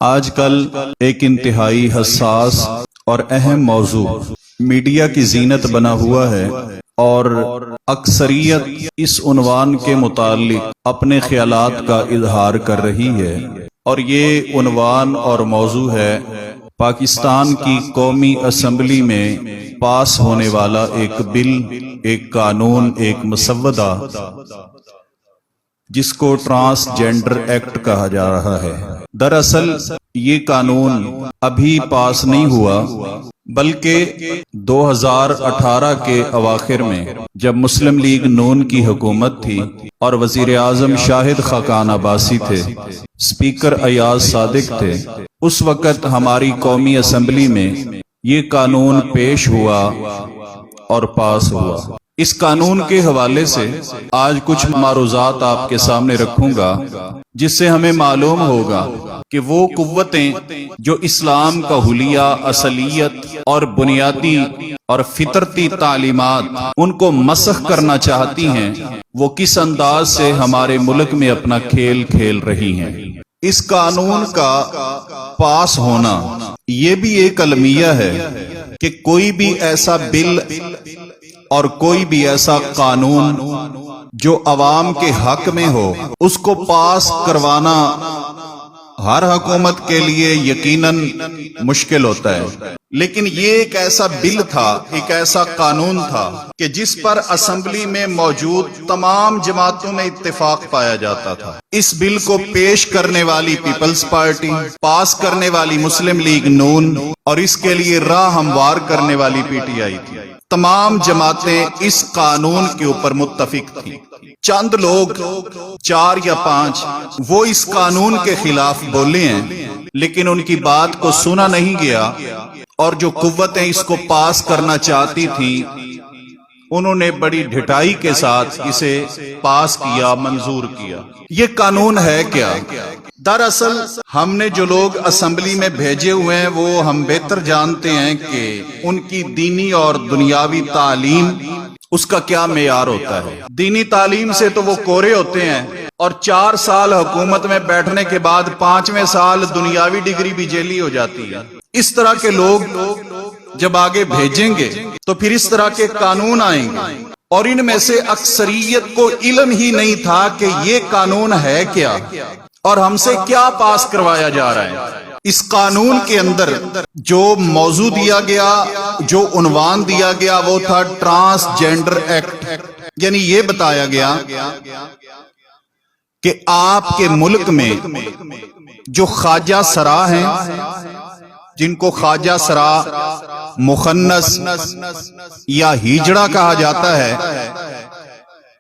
آج کل ایک انتہائی حساس اور اہم موضوع میڈیا کی زینت بنا ہوا ہے اور اکثریت اس عنوان کے متعلق اپنے خیالات کا اظہار کر رہی ہے، اور یہ عنوان اور موضوع ہے پاکستان کی قومی اسمبلی میں پاس ہونے والا ایک بل، ایک قانون، ایک مسودہ جس کو ٹرانسجینڈر ایکٹ کہا جا رہا ہے۔ دراصل یہ قانون ابھی پاس نہیں ہوا، بلکہ 2018 کے اواخر میں جب مسلم لیگ نون کی حکومت تھی اور وزیر اعظم شاہد خاقان عباسی تھے، اسپیکر ایاز صادق تھے، اس وقت ہماری قومی اسمبلی میں یہ قانون پیش ہوا اور پاس ہوا۔ اس قانون کے حوالے سے آج کچھ معروضات آپ کے سامنے رکھوں گا، جس سے ہمیں معلوم ہوگا کہ وہ قوتیں جو اسلام کا حلیہ، اصلیت اور بنیادی اور فطرتی تعلیمات ان کو مسخ کرنا چاہتی ہیں، وہ کس انداز سے ہمارے ملک میں اپنا کھیل کھیل رہی ہیں۔ اس قانون کا پاس ہونا یہ بھی ایک المیہ ہے کہ کوئی بھی ایسا بل اور کوئی بھی ایسا قانون جو عوام کے حق میں ہو، اس کو پاس کروانا ہر حکومت کے لیے یقیناً مشکل ہوتا ہے، لیکن یہ ایک ایسا بل تھا، ایک ایسا قانون تھا کہ جس پر اسمبلی میں موجود تمام جماعتوں میں اتفاق پایا جاتا تھا۔ اس بل کو پیش کرنے والی پیپلز پارٹی، پاس کرنے والی مسلم لیگ نون اور اس کے لیے راہ ہموار کرنے والی پی ٹی آئی تھی۔ تمام جماعتیں اس قانون کے اوپر متفق تھیں۔ چند لوگ، 4 یا 5، وہ اس قانون کے خلاف بولے ہیں، لیکن ان کی بات کو سنا نہیں گیا، اور جو قوتیں اس کو پاس کرنا چاہتی تھیں انہوں نے بڑی ڈھٹائی کے ساتھ اسے پاس کیا، منظور کیا۔ یہ قانون ہے کیا؟ دراصل ہم نے جو لوگ اسمبلی میں بھیجے ہوئے ہیں وہ ہم بہتر جانتے ہیں کہ ان کی دینی اور دنیاوی تعلیم، اس کا کیا معیار ہوتا ہے۔ دینی تعلیم سے تو وہ کورے ہوتے ہیں، اور 4 سال حکومت میں بیٹھنے کے بعد 5ویں سال دنیاوی ڈگری بھی جیلی ہو جاتی ہے۔ اس طرح کے لوگ جب آگے بھیجیں گے تو پھر اس طرح کے قانون آئیں گے، اور ان میں سے اکثریت کو علم ہی نہیں تھا کہ یہ قانون ہے کیا اور ہم سے کیا پاس کروایا جا رہا ہے۔ اس قانون کے اندر جو موضوع دیا گیا، جو عنوان دیا گیا، وہ تھا ٹرانسجینڈر ایکٹ، یعنی یہ بتایا گیا کہ آپ کے ملک میں جو خواجہ سرا ہیں، جن کو خواجہ سرا، مخنث یا ہیجڑا کہا جاتا ہے،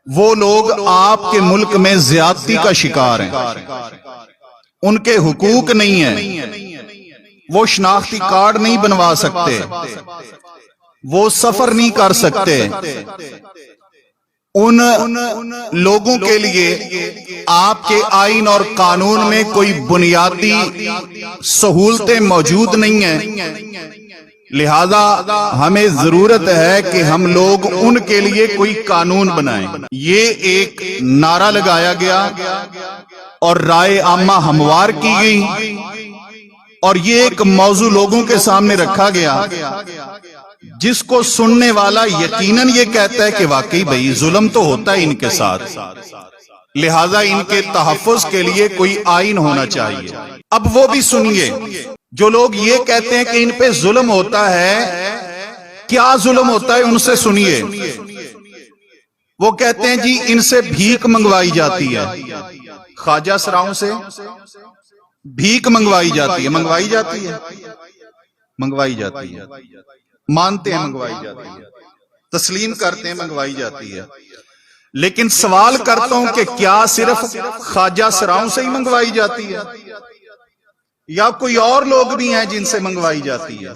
وہ لوگ آپ کے ملک میں زیادتی کا شکار ہیں۔ ان کے حقوق نہیں ہیں، وہ شناختی کارڈ نہیں بنوا سکتے، وہ سفر نہیں کر سکتے۔ ان لوگوں کے لیے آپ کے آئین اور قانون میں کوئی بنیادی سہولتیں موجود نہیں ہیں، لہذا ہمیں ضرورت ہے کہ ہم لوگ ان کے لیے کوئی قانون بنائیں۔ یہ ایک نعرہ لگایا گیا اور رائے عامہ ہموار کی گئی، اور یہ ایک موضوع لوگوں کے سامنے رکھا گیا جس کو سننے والا یقیناً یہ کہتا ہے کہ واقعی بھئی ظلم تو ہوتا ہے ان کے ساتھ، لہذا ان کے تحفظ کے لیے کوئی آئین ہونا چاہیے۔ اب وہ بھی سنیے، جو لوگ یہ کہتے ہیں کہ ان پہ ظلم ہوتا ہے، کیا ظلم ہوتا ہے ان سے سنیے۔ وہ کہتے ہیں جی ان سے بھیک منگوائی جاتی ہے، خواجہ سراؤں سے بھیک منگوائی جاتی ہے، منگوائی جاتی ہے، منگوائی جاتی ہے، مانتے ہیں منگوائی جاتی ہے، تسلیم کرتے ہیں منگوائی جاتی ہے، لیکن سوال کرتا ہوں کہ کیا صرف خواجہ سراؤں سے ہی منگوائی جاتی ہے، یا کوئی اور لوگ بھی ہیں جن سے منگوائی جاتی ہے؟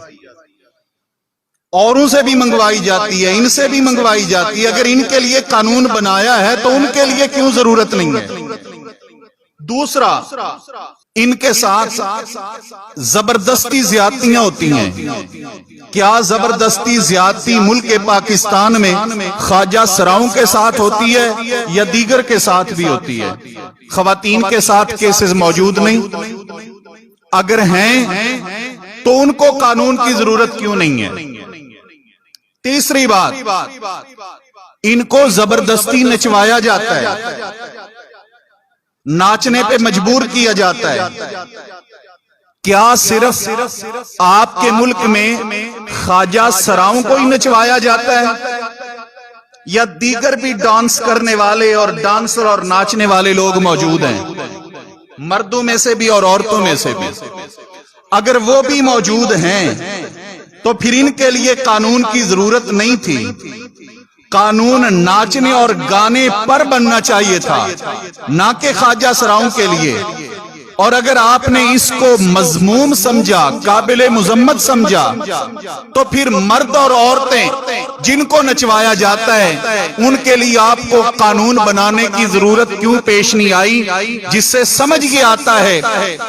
اوروں سے بھی منگوائی جاتی ہے، ان سے بھی منگوائی جاتی ہے۔ اگر ان کے لیے قانون بنایا ہے تو ان کے لیے کیوں ضرورت نہیں ہے؟ دوسرا، ان کے ساتھ زبردستی زیادتیاں ہوتی ہیں۔ کیا زبردستی زیادتی ملک پاکستان میں خواجہ سراؤں کے ساتھ ہوتی ہے یا دیگر کے ساتھ بھی ہوتی ہے؟ خواتین کے ساتھ کیسز موجود نہیں، اگر ہیں تو ان کو قانون کی ضرورت کیوں نہیں ہے؟ تیسری بات، ان کو زبردستی نچوایا جاتا ہے، ناچنے پہ مجبور کیا جاتا ہے۔ کیا صرف آپ کے ملک میں خواجہ سراؤں کو ہی نچوایا جاتا ہے، یا دیگر بھی ڈانس کرنے والے اور ڈانسر اور ناچنے والے لوگ موجود ہیں، مردوں میں سے بھی اور عورتوں میں سے بھی؟ اگر وہ بھی موجود ہیں تو پھر ان کے لیے قانون کی ضرورت نہیں تھی، قانون ناچنے اور گانے پر بننا چاہیے تھا، نہ کہ خواجہ سراؤں کے لیے۔ اور اگر آپ نے اس کو مذموم سمجھا، قابل مذمت سمجھا، تو پھر مرد اور عورتیں جن کو نچوایا جاتا ہے ان کے لیے آپ کو قانون بنانے کی ضرورت کیوں پیش نہیں آئی، جس سے سمجھ یہ آتا ہے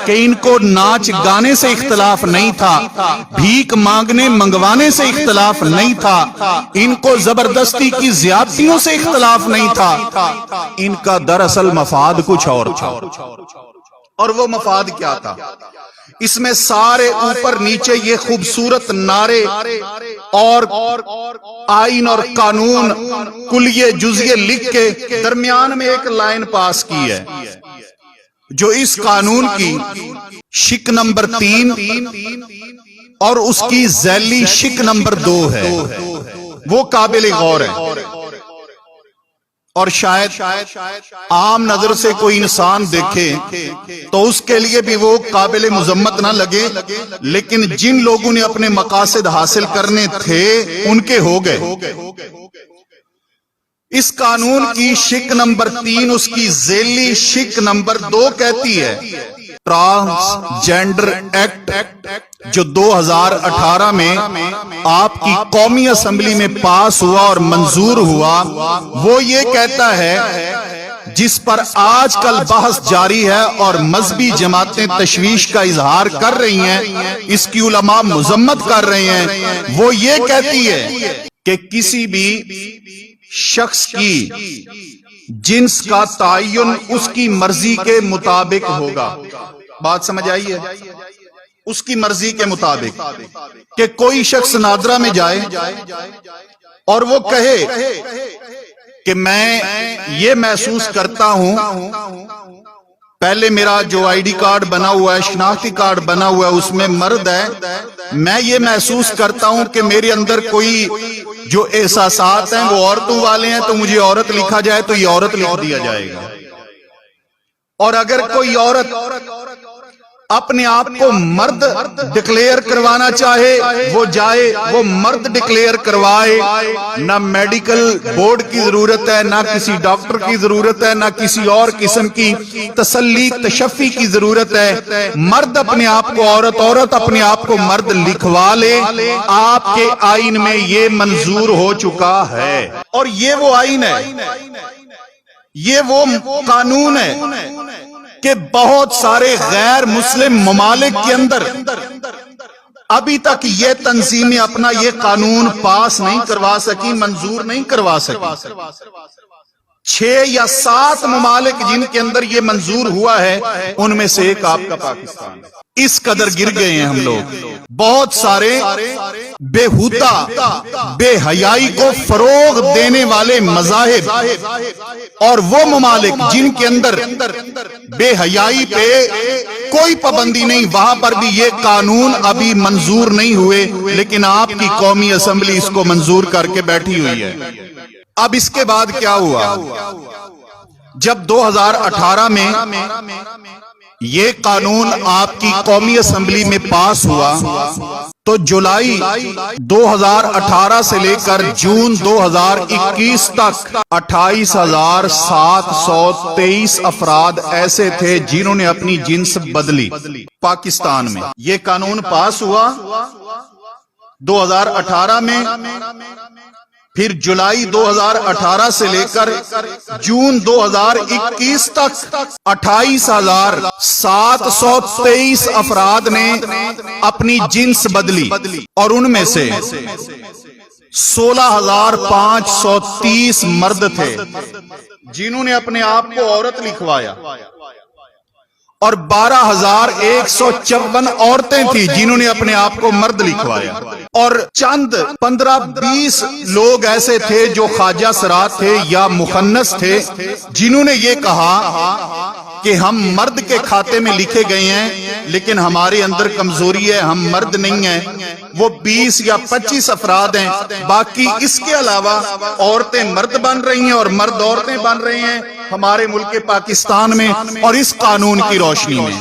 کہ ان کو ناچ گانے سے اختلاف نہیں تھا، بھیک مانگنے منگوانے سے اختلاف نہیں تھا، ان کو زبردستی کی زیادتیوں سے اختلاف نہیں تھا، ان کا دراصل مفاد کچھ اور تھا۔ اور وہ مفاد کیا تھا؟ اس میں سارے اوپر نیچے یہ خوبصورت نعرے اور آئین اور قانون کلیے جزیے لکھ کے درمیان میں ایک لائن پاس کی ہے، جو اس قانون کی شق نمبر 3 اور اس کی ذیلی شق نمبر 2 ہے، وہ قابل غور ہے۔ اور شاید عام نظر سے کوئی انسان دیکھے تو اس کے لیے بھی وہ قابل مذمت نہ لگے، لیکن جن لوگوں نے اپنے مقاصد حاصل کرنے تھے ان کے ہو گئے۔ اس قانون کی شق نمبر 3 اس کی ذیلی شق نمبر 2 کہتی ہے، ٹرانسجینڈر ایکٹ جو 2018 میں آپ کی قومی اسمبلی میں پاس ہوا اور منظور ہوا، وہ یہ کہتا ہے، جس پر آج کل بحث جاری ہے اور مذہبی جماعتیں تشویش کا اظہار کر رہی ہیں، اس کی علماء مذمت کر رہے ہیں، وہ یہ کہتی ہے کہ کسی بھی شخص کی جنس کا تعین اس کی مرضی کے مطابق ہوگا۔ بات سمجھ آئی ہے؟ اس کی مرضی کے مطابق، کہ کوئی شخص نادرا میں جائے اور وہ کہے کہ میں یہ محسوس کرتا ہوں، پہلے میرا جو آئی ڈی کارڈ بنا ہوا ہے، شناختی کارڈ بنا ہوا ہے، اس میں مرد ہے، میں یہ محسوس کرتا ہوں کہ میرے اندر کوئی جو احساسات ہیں وہ عورتوں والے ہیں، تو مجھے عورت لکھا جائے تو یہ عورت لکھ دیا جائے گا۔ اور اگر کوئی عورت اپنے آپ کو مرد ڈکلیئر کروانا چاہے، وہ جائے وہ مرد ڈکلیئر کروائے، نہ میڈیکل بورڈ کی ضرورت ہے، نہ کسی ڈاکٹر کی ضرورت ہے، نہ کسی اور قسم کی تسلی تشفی کی ضرورت ہے۔ مرد اپنے آپ کو عورت، عورت اپنے آپ کو مرد لکھوا لے، آپ کے آئین میں یہ منظور ہو چکا ہے۔ اور یہ وہ آئین ہے، یہ وہ قانون ہے کہ بہت سارے غیر مسلم ممالک کے اندر ابھی تک یہ تنظیمیں اپنا یہ قانون پاس نہیں کروا سکی، منظور نہیں کروا سکی۔ 6 یا 7 ممالک جن کے اندر یہ منظور ہوا ہے، ان میں سے ایک آپ کا پاکستان۔ اس قدر گر گئے ہیں ہم لوگ۔ بہت سارے بےہودہ بے حیائی کو فروغ دینے والے مذاہب اور وہ ممالک جن کے اندر بے حیائی پہ کوئی پابندی نہیں، وہاں پر بھی یہ قانون ابھی منظور نہیں ہوئے، لیکن آپ کی قومی اسمبلی اس کو منظور کر کے بیٹھی ہوئی ہے۔ اب اس کے بعد کیا ہوا؟ جب 2018 میں یہ قانون آپ کی قومی اسمبلی میں پاس ہوا تو جولائی 2018 سے لے کر جون 2021 تک 28,723 افراد ایسے تھے جنہوں نے اپنی جنس بدلی پاکستان میں۔ یہ قانون پاس ہوا 2018 میں، پھر جولائی 2018 سے لے کر جون 2021 تک 28,723 افراد نے اپنی جنس بدلی، اور ان میں سے 16,530 مرد تھے جنہوں نے اپنے آپ کو عورت لکھوایا، اور 12,154 عورتیں تھیں جنہوں نے اپنے آپ کو مرد لکھوایا، اور چند 15-20 لوگ ایسے تھے جو خواجہ سرات تھے یا مخنث تھے جنہوں نے یہ کہا کہ ہم مرد کے کھاتے میں لکھے گئے ہیں لیکن ہمارے اندر کمزوری ہے، ہم مرد نہیں ہیں۔ وہ 20 یا 25 افراد ہیں، باقی اس کے علاوہ عورتیں مرد بن رہی ہیں اور مرد عورتیں بن رہے ہیں ہمارے ملک پاکستان میں، اور اس قانون کی روشنی میں